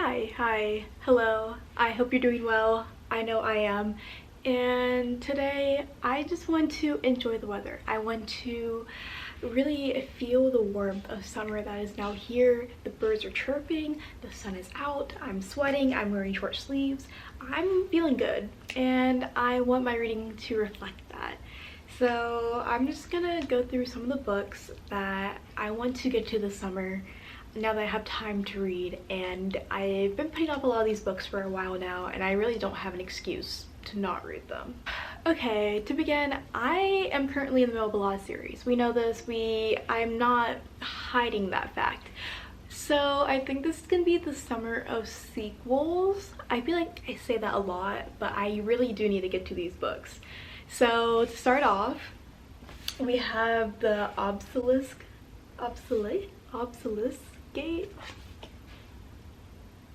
Hi, hello. I hope you're doing well. I know I am. And today I just want to enjoy the weather. I want to really feel the warmth of summer that is now here. The birds are chirping, the sun is out, I'm sweating, I'm wearing short sleeves. I'm feeling good and I want my reading to reflect that. So I'm just gonna go through some of the books that I want to get to this summer now that I have time to read, and I've been putting off a lot of these books for a while now and I really don't have an excuse to not read them. Okay, to begin, I am currently in the middle of a lot of series. We know this, I'm not hiding that fact. So I think this is gonna be the summer of sequels. I feel like I say that a lot, but I really do need to get to these books. So to start off, we have the Obelisk Gate.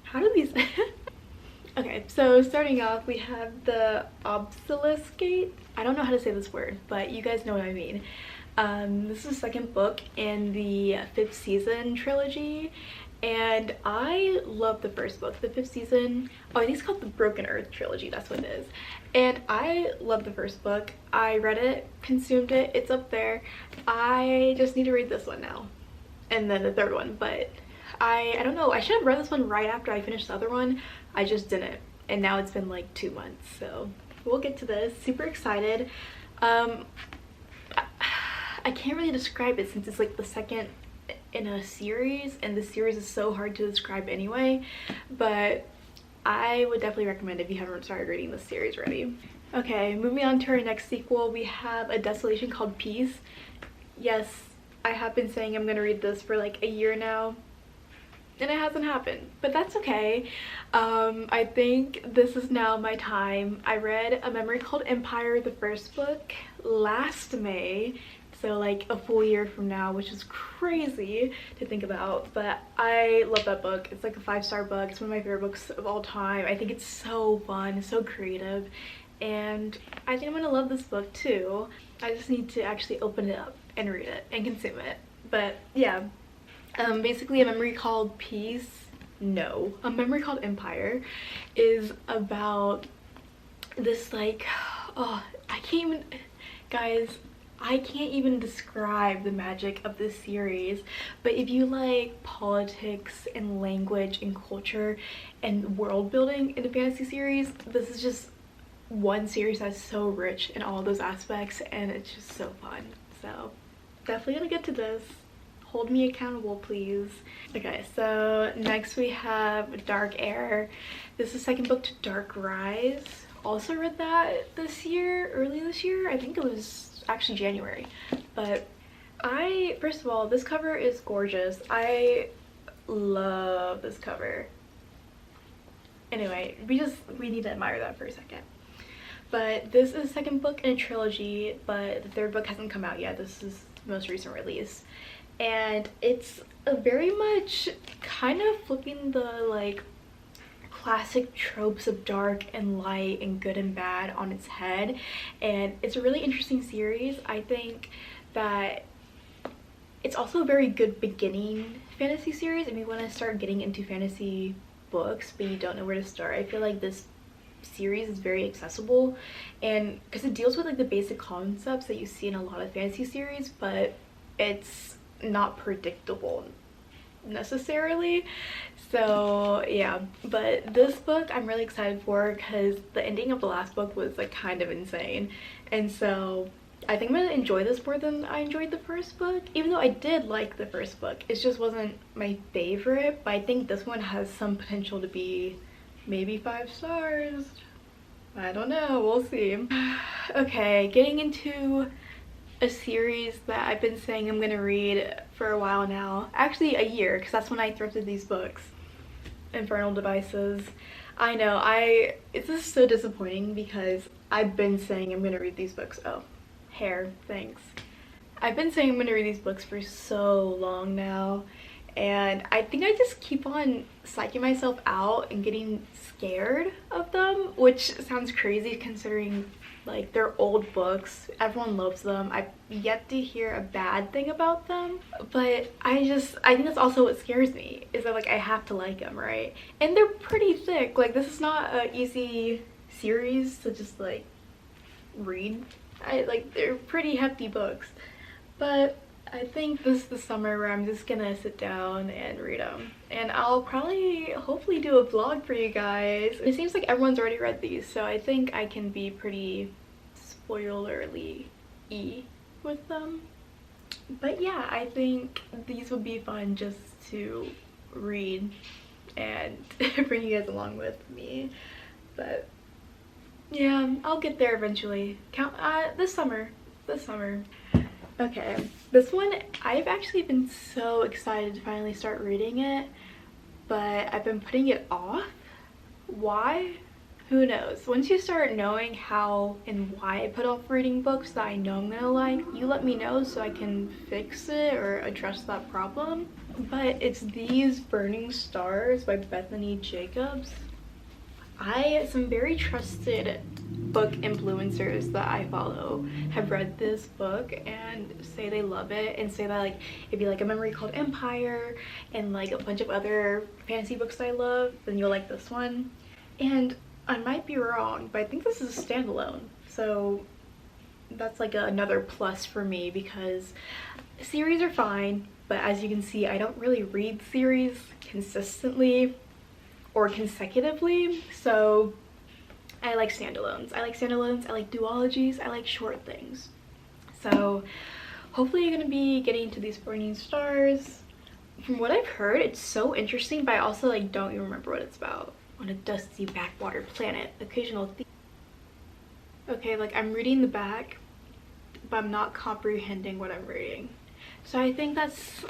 How do these Okay, so starting off, we have the Obelisk Gate. I don't know how to say this word, but you guys know what I mean. This is the second book in the 5th season trilogy, and I love the first book. The 5th season, oh, I think it's called the Broken Earth trilogy, that's what it is. And I love the first book. I read it, consumed it, it's up there. I just need to read this one now. And then the third one, but I don't know, I should have read this one right after I finished the other one. I just didn't, and now it's been like 2 months, so we'll get to this. Super excited. I can't really describe it since it's like the second in a series, and the series is so hard to describe anyway, but I would definitely recommend if you haven't started reading this series already. Okay, moving on to our next sequel, we have A Desolation Called Peace. Yes, I have been saying I'm gonna read this for like a year now, and it hasn't happened, but that's okay. I think this is now my time. I read A Memory Called Empire, the first book, last May, so like a full year from now, which is crazy to think about, but I love that book. It's like a 5-star book. It's one of my favorite books of all time. I think it's so fun, so creative, and I think I'm gonna love this book too. I just need to actually open it up and read it and consume it. But yeah, basically A Memory Called Peace, no, A Memory Called Empire is about this like, oh, I can't even, guys, I can't even describe the magic of this series, but if you like politics and language and culture and world building in a fantasy series, this is just one series that's so rich in all those aspects, and it's just so fun. So definitely gonna get to this. Hold me accountable, please. Okay, so next we have Dark Air. This is the second book to Dark Rise. Also read that early this year. I think it was actually January. But first of all, this cover is gorgeous. I love this cover. Anyway, we need to admire that for a second. But this is the second book in a trilogy, but the third book hasn't come out yet. This is the most recent release. And it's a very much kind of flipping the like classic tropes of dark and light and good and bad on its head, and it's a really interesting series. I think that it's also a very good beginning fantasy series if you want to start getting into fantasy books but you don't know where to start. I feel like this series is very accessible, and because it deals with like the basic concepts that you see in a lot of fantasy series, but it's not predictable necessarily. So yeah, but this book I'm really excited for because the ending of the last book was like kind of insane, and so I think I'm gonna enjoy this more than I enjoyed the first book, even though I did like the first book. It just wasn't my favorite, but I think this one has some potential to be maybe 5 stars. I don't know, we'll see. Okay, getting into a series that I've been saying I'm gonna read for a while now, actually a year, because that's when I thrifted these books. Infernal Devices. I know, it's just so disappointing because I've been saying I'm gonna read these books. Oh, hair, thanks. I've been saying I'm gonna read these books for so long now, and I think I just keep on psyching myself out and getting scared of them, which sounds crazy considering like they're old books. Everyone loves them. I've yet to hear a bad thing about them, but I think that's also what scares me, is that like I have to like them, right? And they're pretty thick. Like this is not an easy series to just like read. They're pretty hefty books, but I think this is the summer where I'm just gonna sit down and read them, and I'll probably hopefully do a vlog for you guys. It seems like everyone's already read these, so I think I can be pretty spoilerly-y with them. But yeah, I think these would be fun just to read and bring you guys along with me. But yeah, I'll get there eventually. This summer. Okay, this one, I've actually been so excited to finally start reading it, but I've been putting it off. Why? Who knows? Once you start knowing how and why I put off reading books that I know I'm gonna like, you let me know so I can fix it or address that problem. But it's These Burning Stars by Bethany Jacobs. Some very trusted book influencers that I follow have read this book and say they love it, and say that like if you like A Memory Called Empire and like a bunch of other fantasy books that I love, then you'll like this one. And I might be wrong, but I think this is a standalone, so that's like another plus for me, because series are fine, but as you can see, I don't really read series consistently or consecutively, so I like standalones. I like duologies, I like short things. So hopefully you're gonna be getting into These Burning Stars. From what I've heard, it's so interesting, but I also like don't even remember what it's about. On a dusty backwater planet, occasional okay, like I'm reading the back, but I'm not comprehending what I'm reading. So I think that's,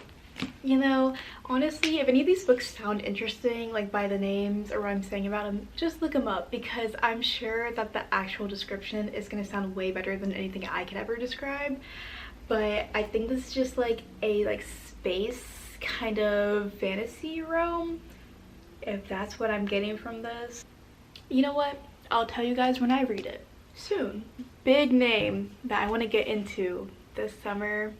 you know, honestly, if any of these books sound interesting, like by the names or what I'm saying about them, just look them up, because I'm sure that the actual description is going to sound way better than anything I could ever describe. But I think this is just like a space kind of fantasy realm, if that's what I'm getting from this. You know what? I'll tell you guys when I read it soon. Big name that I want to get into this summer,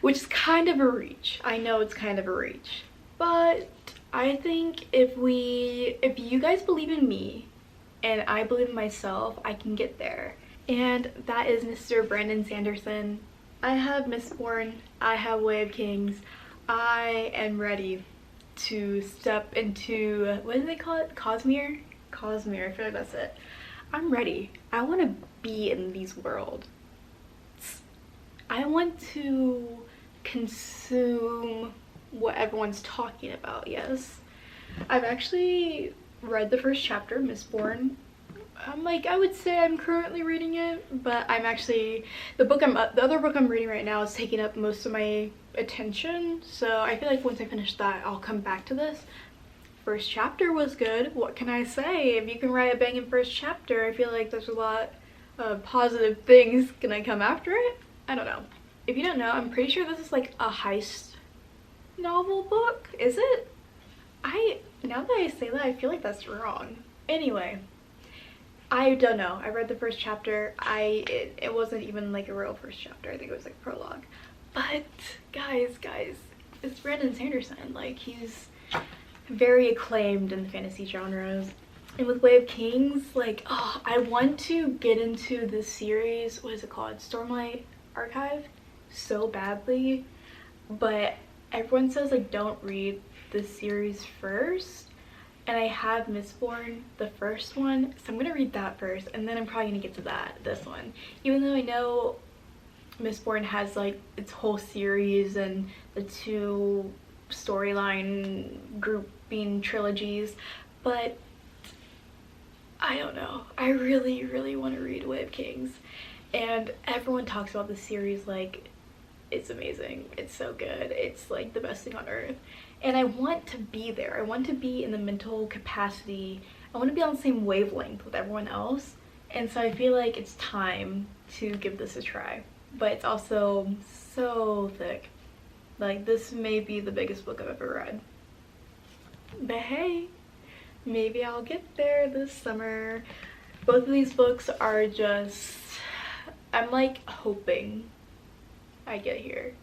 which is kind of a reach. I know it's kind of a reach, but I think if you guys believe in me and I believe in myself, I can get there. And that is Mr. Brandon Sanderson. I have Mistborn, I have Way of Kings. I am ready to step into, what do they call it? Cosmere? Cosmere, I feel like that's it. I'm ready. I want to be in these worlds. I want to consume what everyone's talking about, yes. I've actually read the first chapter, Mistborn. I would say I'm currently reading it, but I'm actually, the other book I'm reading right now is taking up most of my attention, so I feel like once I finish that, I'll come back to this. First chapter was good. What can I say? If you can write a banging first chapter, I feel like there's a lot of positive things gonna come after it. I don't know. If you don't know, I'm pretty sure this is like a heist novel book. Is it? Now that I say that, I feel like that's wrong. Anyway, I don't know. I read the first chapter. It wasn't even like a real first chapter. I think it was like prologue. But guys, it's Brandon Sanderson. Like, he's very acclaimed in the fantasy genres. And with Way of Kings, like, oh, I want to get into this series, what is it called? Stormlight Archive, so badly. But everyone says like don't read this series first. And I have Mistborn, the first one, so I'm gonna read that first, and then I'm probably gonna get to this one. Even though I know Mistborn has like its whole series and the 2 storyline grouping trilogies, but I don't know. I really want to read Way of Kings, and everyone talks about this series like it's amazing. It's so good. It's like the best thing on earth. And I want to be there. I want to be in the mental capacity. I want to be on the same wavelength with everyone else. And so I feel like it's time to give this a try. But it's also so thick. Like, this may be the biggest book I've ever read. But hey, maybe I'll get there this summer. Both of these books are just, I'm like hoping I get here,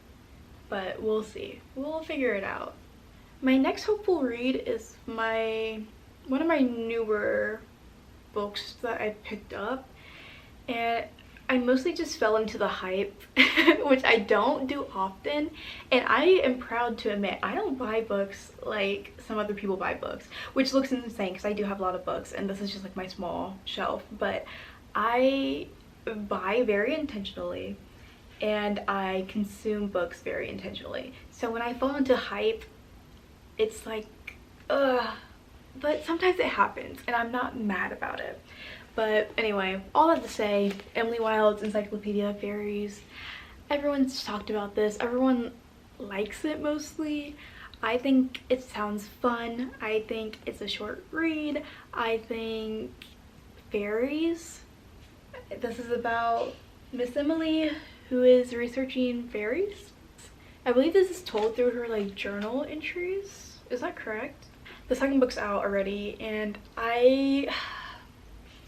but we'll see. We'll figure it out. My next hopeful read is one of my newer books that I picked up, and I mostly just fell into the hype, which I don't do often, and I am proud to admit I don't buy books like some other people buy books, which looks insane because I do have a lot of books and this is just like my small shelf, but I buy very intentionally and I consume books very intentionally. So when I fall into hype, it's like, ugh, but sometimes it happens and I'm not mad about it. But anyway, all that to say, Emily Wilde's Encyclopedia of Fairies. Everyone's talked about this. Everyone likes it mostly. I think it sounds fun. I think it's a short read. I think fairies. This is about Miss Emily, who is researching fairies. I believe this is told through her like journal entries. Is that correct? The second book's out already, and I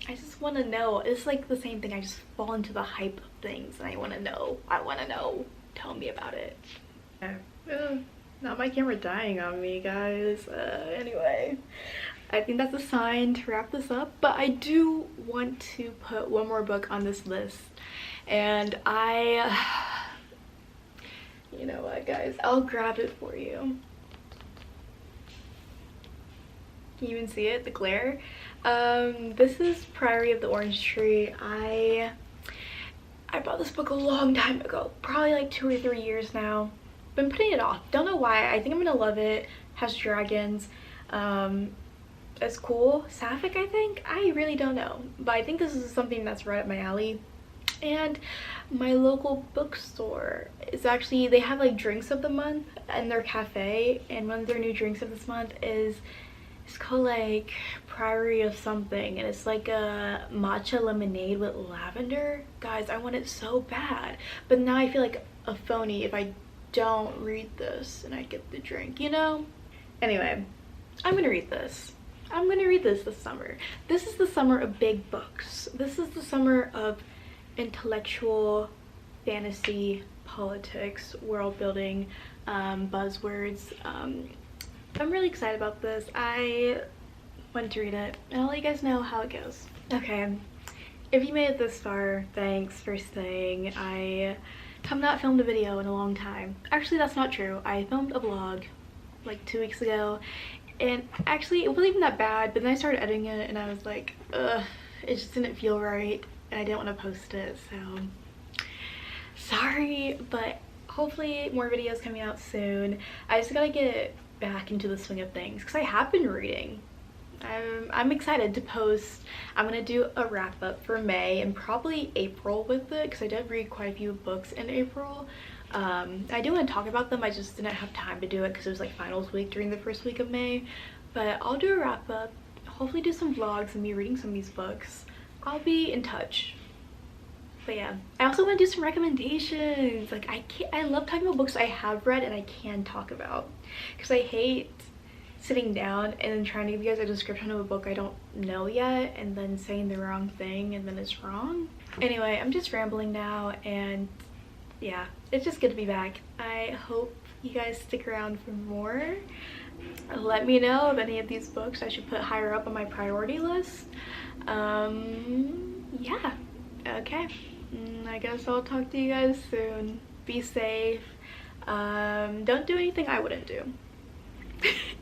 just want to know. It's like the same thing. I just fall into the hype of things and I want to know. Tell me about it. Not my camera dying on me, guys. Anyway, I think that's a sign to wrap this up, but I do want to put one more book on this list, and you know what, guys, I'll grab it for you. Can you even see it, the glare? This is Priory of the Orange Tree. I bought this book a long time ago, probably like 2 or 3 years now. Been putting it off, don't know why. I think I'm gonna love it. Has dragons. It's cool. Sapphic, I think? I really don't know, but I think this is something that's right up my alley. And my local bookstore is actually, they have like drinks of the month in their cafe, and one of their new drinks of this month is, it's called like Priory of something, and it's like a matcha lemonade with lavender. Guys, I want it so bad, but now I feel like a phony if I don't read this and I get the drink, you know? Anyway, I'm gonna read this. I'm gonna read this summer. This is the summer of big books. This is the summer of intellectual fantasy, politics, world building, buzzwords. I'm really excited about this. I want to read it and I'll let you guys know how it goes. Okay, if you made it this far, thanks for staying. I have not filmed a video in a long time. Actually, that's not true. I filmed a vlog like 2 weeks ago, and actually it wasn't even that bad, but then I started editing it and I was like, ugh, it just didn't feel right and I didn't want to post it, so sorry, but hopefully more videos coming out soon. I just gotta get back into the swing of things because I have been reading. I'm excited to post. I'm gonna do a wrap up for May and probably April with it because I did read quite a few books in April. I do want to talk about them. I just didn't have time to do it because it was like finals week during the first week of May, but I'll do a wrap up, hopefully do some vlogs of me reading some of these books. I'll be in touch. But yeah, I also want to do some recommendations. Like I love talking about books I have read and I can talk about, because I hate sitting down and then trying to give you guys a description of a book I don't know yet and then saying the wrong thing and then it's wrong. Anyway, I'm just rambling now, and yeah, it's just good to be back. I hope you guys stick around for more. Let me know if any of these books I should put higher up on my priority list. Yeah, okay, I guess I'll talk to you guys soon. Be safe. Don't do anything I wouldn't do.